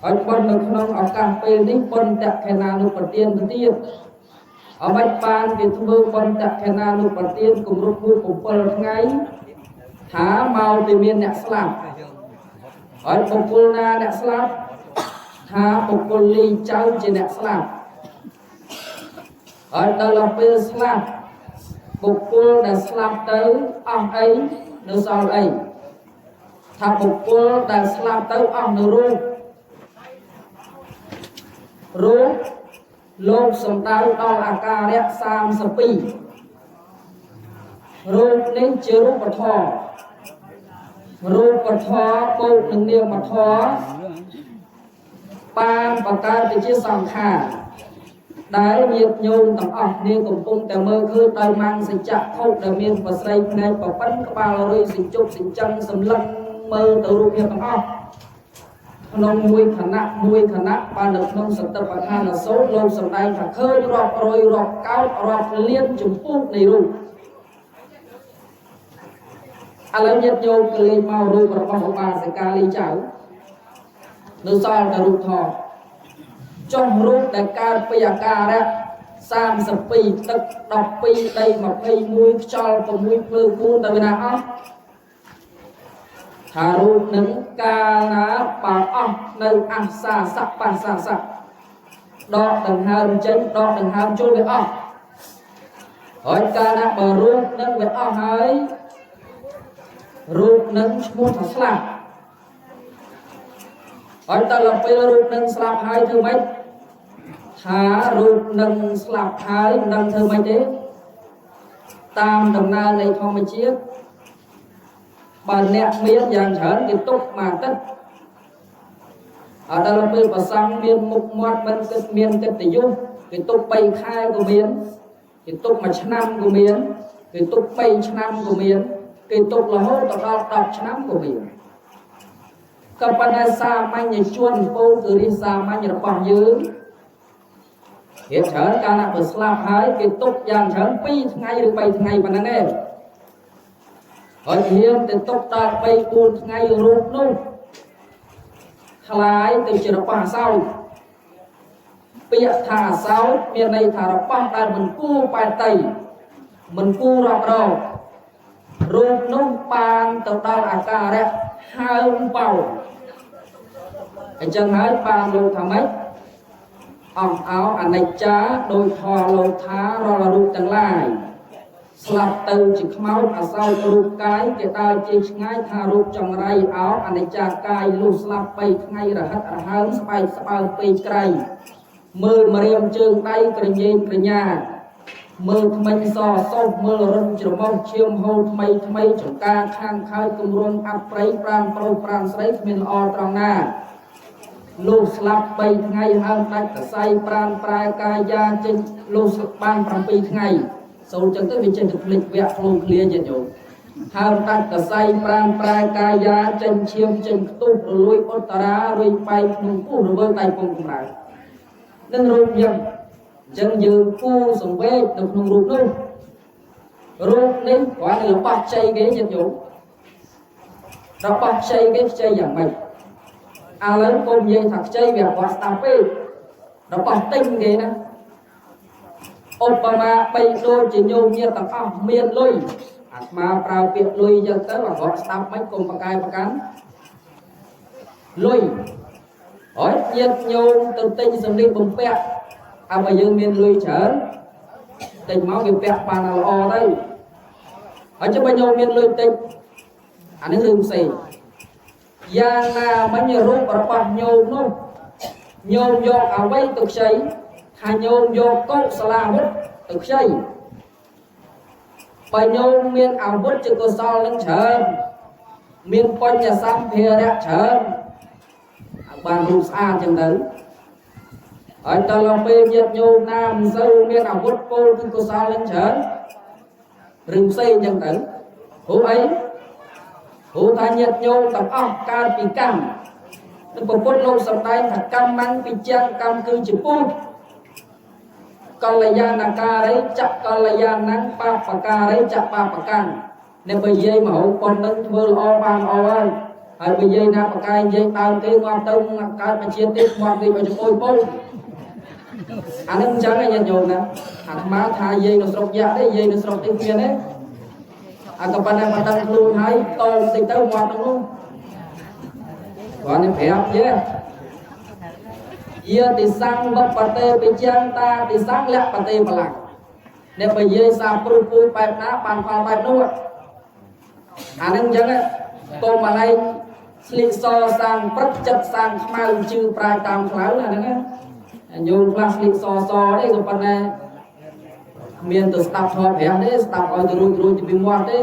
ឲ្យបននៅក្នុងឱកាសពេលនេះបនតក្ខេណានុប្រទានទៅទៀតអ្វីបានគេធ្វើបនតក្ខេណានុប្រទានគម្រប់7ថ្ងៃថាមកពីមានអ្នកស្លាប់ហើយបុគ្គលណាអ្នកស្លាប់ថាបុគ្គលលីចៅជាអ្នកស្លាប់ហើយដល់ពេលស្លាប់បុគ្គលដែលស្លាប់ទៅអស់អីនៅសល់អីថាបុគ្គលដែលស្លាប់ទៅអស់នៅរូបលោកសំដៅដល់អាការៈ32រូបនេះជារូបធម៌រូបធម៌បូកនឹងនាមធម៌បានបង្កើតទៅជាសង្ខារដែលញាតិញោមទាំងអស់គ្នាកំពុងតែមើលឃើញដោយមង្សច្ចៈខុសដែលមានប្រស្រីភ្នែកប្រប៉ិនក្បាលរុយសិញ្ជប់សិញ្ចឹងសម្លឹងមើលទៅរូបភាពទាំងអស់ក្នុងមួយខណៈបាននៅក្នុងសតិប្បដ្ឋានសូត្រលោកសម្ដែងថាឃើញរាប់រយរាប់កោតរាប់លានចំពោះនៃរូបឥឡូវញាតិញោមក៏លេងមករូបរបស់ឧបាសិកាលីចៅនៅសល់តែរូបធម៌ចុះរូបដែលកើតពីអាការៈ32ទឹក12ដី21ខ្យល់6ភ្លើង4ទៅណាអស់ថារូបនឹងកាលណាបើអស់នៅអសាសៈបាសាសៈដកដង្ហើមចេញដកដង្ហើមចូលវាអស់ហើយកាលណាបើរូបនឹងវាអស់ហើយរូបនឹងឈ្មោះថាស្លាប់ហើយតើពេលរូបនឹងស្លាប់ហើយធ្វើម៉េចថារូបនឹងស្លាប់ហើយមិនដឹងធ្វើម៉េចទេតាមដំណើរនៃធម្មជាតិបើអ្នកមានយ៉ាងច្រើនគេទុកមកទឹកដល់ពេលប្រសង់មានមុខមាត់មិនគិតមានកិត្តិយសគេទុក3ខែក៏មានគេទុក1ឆ្នាំក៏មានគេទុក2ឆ្នាំក៏មានគេទុករហូតដល់10ឆ្នាំក៏មានក៏ប៉ុន្តែសាមញ្ញជនពោលគឺរិះសាមញ្ញរបស់យើងគេច្រើនកាលណាបើស្លាប់ហើយគេទុកយ៉ាងច្រើន2ថ្ងៃឬ3ថ្ងៃប៉ុណ្ណឹងឯងហើយហ៊ានទៅទុកដល់3 4ថ្ងៃរូបនោះคล้ายទៅជារបស់អសោចពាក្យថាអសោចមានន័យថារបស់ដែលមិនគួរបែតៃមិនគួររាប់រករូបនោះបានទៅដល់អាការៈហើមបោអញ្ចឹងហើយបានលោកថាម៉េចអង្គអោអនិច្ចាដោយធម៌លោកថារាល់រូបទាំងឡាយស្លាប់ទៅជាខ្មោចអសោចរូបកាយគេដើរជិះឆ្ងាយថារូបចង្រៃអោអនិច្ចាកាយលុះស្លាប់3ថ្ងៃរហិតរហើមស្បែកស្បើពេកក្រៃមើលម្រាមជើងដៃក្រញែងក្រញាមើលថ្មិញសសុបមើលរឹងច្រមុះឈាមហូរថ្មីចង្ការខាងខើគម្រំអាប់ប្រៃប្រាំប្រុសប្រាំស្រីគ្មានល្អត្រង់ណាលុះស្លាប់3ថ្ងៃហើយដាច់កសៃប្រានប្រែកាយាចេញលុះស្លាប់បាន7ថ្ងៃសូលចឹងទៅវាចេញទៅភ្លេចវគ្គខ្លួនឃ្លាញាតិញោមហើយដាច់កសៃប្រានប្រែកាយាចេញឈាមចេញខ្ទុះរលួយឧត្តរារុយបែកក្នុងពោះរវើដៃពងកម្ដៅនឹងរូបយ៉ាងអញ្ចឹងយើងគូសង្វេគនៅក្នុងរូបនោះរូបនេះគ្រាន់តែរបស់ខ្ចីគេញាតិញោមរបស់ខ្ចីគេខ្ចីយ៉ាងម៉េចឥឡូវកុំនិយាយថាខ្ចីវាអត់ស្ដាប់ទេរបស់ទិញគេណាឧបមាបីដូចជាញោមញាតិទាំងអស់មានលុយអាត្មាប្រើពាក្យលុយអញ្ចឹងទៅអត់ស្ដាប់មិនកុំប្រកែប្រកាន់លុយហើយញាតិញោមទៅទិញសម្លៀកបំពាក់ឲ្យបើយើងមានលុយច្រើនទិញមកវាពាក់បានល្អទៅហើយចុះបើញោមមានលុយតិចអានេះរឿងផ្សេងយ៉ាងណាមិញរូបរបស់ញោមនោះញោមយកអ្វីទៅខ្ចីថាញោមយកកុសលាវុធទៅខ្ចីបើញោមមានអាវុធជាកុសលនឹងច្រើនមានបញ្ញសម្ភារៈច្រើនបានរូបស្អាតចឹងទៅហើយតទៅពេលញាតិញោមណាមិនសូវមានអាវុធពលគឺកុសលនឹងច្រើនរឿងផ្សេងចឹងទៅព្រោះអីព្រោះថាញាតិញោមទាំងអស់កើតពីកម្មនឹងពុទ្ធលោកសម្ដែងថាកម្មមិនពិចារកម្មគឺជាពុទ្ធកល្យាណការីចកល្យាណੰបបការីចបបកម្មអ្នកបើនិយាយមហោប៉ុណ្ណឹងធ្វើល្អបានល្អហើយ ហើយបើយាយណាបកាយយាយដើមទេងាប់ទៅកើតបញ្ជាទៀតងាប់វិញបើចុយពោអានឹងអញ្ចឹងឯងញាតិញោមណាអាត្មាថាយាយនៅស្រុកយ៉ាក់ទេយាយនៅស្រុកទីគ្មានទេអាក៏ប៉ុណ្ណេះបើដឹងខ្លួនហើយតោបន្តិចទៅងាប់ទៅនោះគាត់នេះប្រាប់យាតិសង្ឃវបតេពិជាងតាតិសង្ឃលៈបតេបលៈអ្នកបើយាយសាព្រោះពូជបែបណាបានផលបែបនោះអានឹងអញ្ចឹងកុំមកឲ្យស្លៀកសសាងព្រឹកចិត្តសាងខ្មៅជឿប្រាជ្ញតាមខ្លៅអាហ្នឹងញោមខ្លះស្លៀកសទេក៏ប៉ុន្តែមានទៅស្ដាប់ធម៌ព្រះទេស្ដាប់ឲ្យទៅរួចពីមាត់ទេ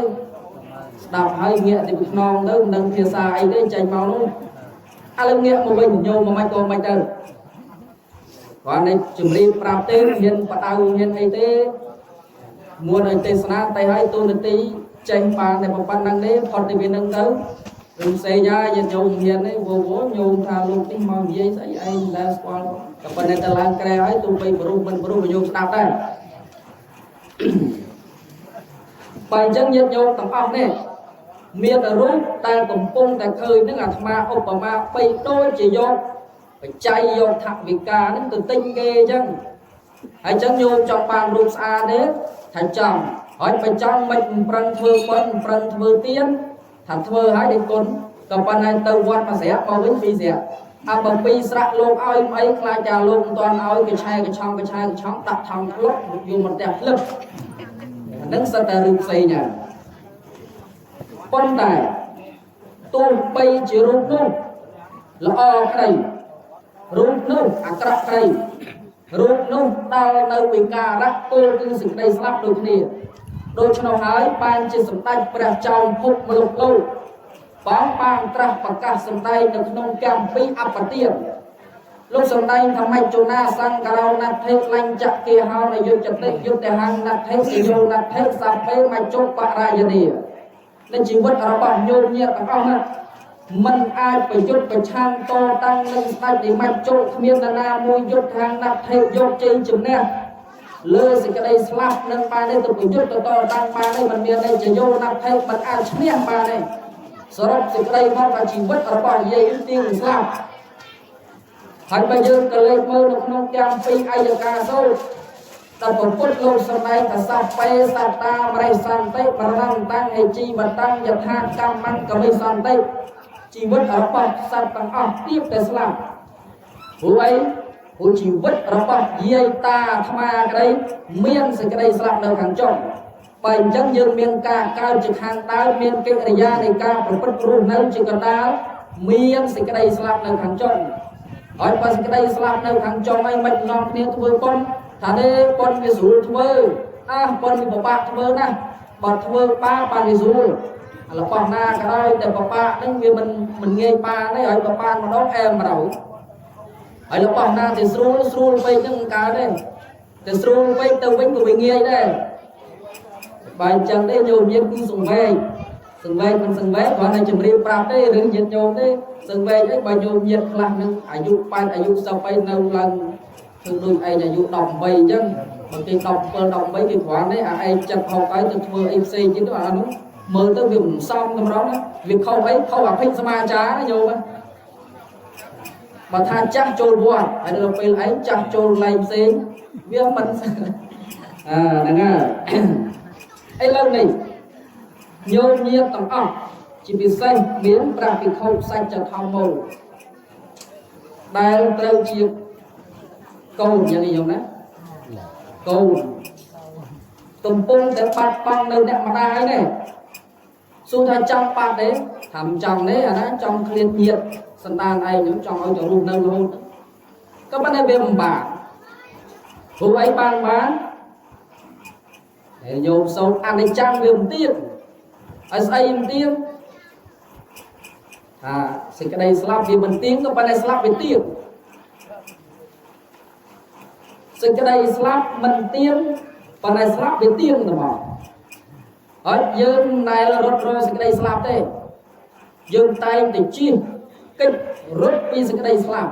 ស្ដាប់ហើយងាកទៅពីខ្នងទៅមិនដឹងភាសាអីទេចេញមកនោះឥឡូវងាកមកវិញញោមមកមិនក៏មិនទៅគាត់នេះជំរាបប្រាប់ទេមានបដៅមានអីទេមុនឲ្យទេសនាតែឲ្យទូនាទីចេញបានតែប៉ុណ្្នឹងទេផុតពីវានឹងទៅរឿងផ្សេងហើយញាតិញោមមានទេវញោមថាលោកនេះមកនិយាយស្អីឯងមិនដែលស្គាល់តែប៉ុន្តែទៅឡើងក្រែហើយទូបីបរុសមិនបរុសញោមស្ដាប់ដែរបើអញ្ចឹងញាតិញោមទាំងអស់នេះមានរូបតែកំពុងតែឃើញនឹងអាត្មាឧបមាបីដូចជាយកបច្ច័យយកថវិកានឹងទៅទិញគេអញ្ចឹងហើយអញ្ចឹងញោមចង់បានរូបស្អាតទេថាចង់ហើយបើចង់មិនប្រឹងធ្វើបុណ្យប្រឹងធ្វើទានថាធ្វើឲ្យได้គុណក៏ប៉ុន្តែទៅវត្តមួយស្រាក់មកវិញពីរស្រាក់អាបើពីរស្រាក់លោកឲ្យអីខ្លាចចាលោកមិនទាន់ឲ្យកឆែកឆំដាក់ថងធ្លុកយកមកផ្ទះភ្លឹបអានឹងសិតតែរឿងផ្សេងហើយប៉ុន្តែទោះបីជារូបនោះល្អក្តីរូបនោះអាក្រក់ក្តីរូបនោះដល់នៅវិការៈពលគឺសេចក្តីស្លាប់ដូចគ្នាដូច្នោះហើយបានជាសម្ដេចព្រះចៅភពមនុស្សលោកបងបានត្រាស់ប្រកាសសម្ដែងនៅក្នុងកម្មពីអបទានលោកសម្ដែងថាម៉េចជូណាសង្ករោណដ្ឋិលញ្ចគេហោនយុទ្ធតិយុទ្ធហង្ណដ្ឋិសិយោណដ្ឋិសពេមច្ចុបរាយនីនៃជីវិតរបស់ញោមញាតិទាំងអស់ណាមិនអាចប្រយុទ្ធប្រឆាំងតតាំងនឹងស្ដេចនិមច្ចុគ្មាននរណាមួយយុទ្ធហង្ណដ្ឋិយកជ័យជំនះលើសេចក្តីស្លាប់នឹងបានទៅប្រយុទ្ធទៅតតាំងបានទេមិនមានទេជយោណដ្ឋិមិនអាចឈ្នះបានទេសរុបសេចក្តីមកថាជីវិតរបស់យាយទៀងស្លាប់ហើយបើយើងក៏លេខមើលនៅក្នុងទាំងពីរអាយកាសូត្រដែលពុទ្ធលោកសម្ដែងថាសព្វេសត្តាបរិសន្តិបរណតាំងឯជីវតាំងយថាកម្មកមិសន្តិជីវិតរបស់សត្វទាំងអស់ទៀបតែស្លាប់ព្រោះអីព្រោះជីវិតរបស់យាយតាអាត្មាក្តីមានសេចក្តីស្លាប់នៅខាងចុងបើអញ្ចឹងយើងមានការកើតជាខាងដើមមានកិរិយានៃការប្រព្រឹត្តរស់នៅជាកណ្ដាលមានសេចក្តីស្លាប់នៅខាងចុងហើយបើសេចក្តីស្លាប់នៅខាងចុងឯងមិននាំគ្នាធ្វើបុណ្យថាទេបុណ្យវាស្រួលធ្វើបុណ្យវាពិបាកធ្វើណាស់បើធ្វើបានវាស្រួលរបស់ណាក៏ដោយតែពិបាកហ្នឹងវាមិនងាយបានទេហើយបើបានម្ដងអែមម្ដងហើយរបស់ណាតែស្រួលពេកហ្នឹងមិនកើតទេតែស្រួលពេកទៅវិញក៏វាងាយដែរបើអញ្ចឹងទេញោមញាតិគឺសង្វេគមិនសង្វេគគ្រាន់តែជំរាបប្រាប់ទេរឿងញាតិញោមទេសង្វេគអីបើញោមញាតិខ្លះនឹងអាយុ8អាយុ10អីនៅឡើងគឺដូចឯងអាយុ18អញ្ចឹងបើគេ17 18គេគ្រាន់ទេអាឯងចិត្តហោកហើយទៅធ្វើអីផ្សេងទៀតទៅអានោះមើលទៅវាមិនសមតម្រង់វាខុសអីខុសអភិសមាចារណាញោមបើថាចាស់ចូលវត្តហើយដល់ពេលឯងចាស់ចូលឡែងផ្សេងវាមិនហ្នឹងហើយឥឡូវនេះញោមញាតិទាំងអស់ជាពិសេសមានព្រះភិក្ខុសច្ចធម្មមូលដែលត្រូវជាកូនយ៉ាងនេះញោមណាកូនកំពុងតែបាត់បង់នៅអ្នកម្ដាយនេះសួរថាចង់បាត់ទេថាមិនចង់ទេអាណាចង់ឃ្លាតញាតិសន្តានឯងខ្ញុំចង់ឲ្យទៅរស់នៅរហូតក៏ប៉ុន្តែវាមិនបានព្រោះអីបានហើយញោមសូត្រអនិច្ចំវាមិនទៀតហើយស្អីមិនទៀតសេចក្តីស្លាប់វាមិនទៀងក៏ប៉ុន្តែស្លាប់វាទៀងសេចក្តីស្លាប់មិនទៀងប៉ុន្តែស្លាប់វាទៀងទៅមកហើយយើងដែលរត់រសេចក្តីស្លាប់ទេយើងតែងតែជៀសកិច្ចរត់ពីសេចក្តីស្លាប់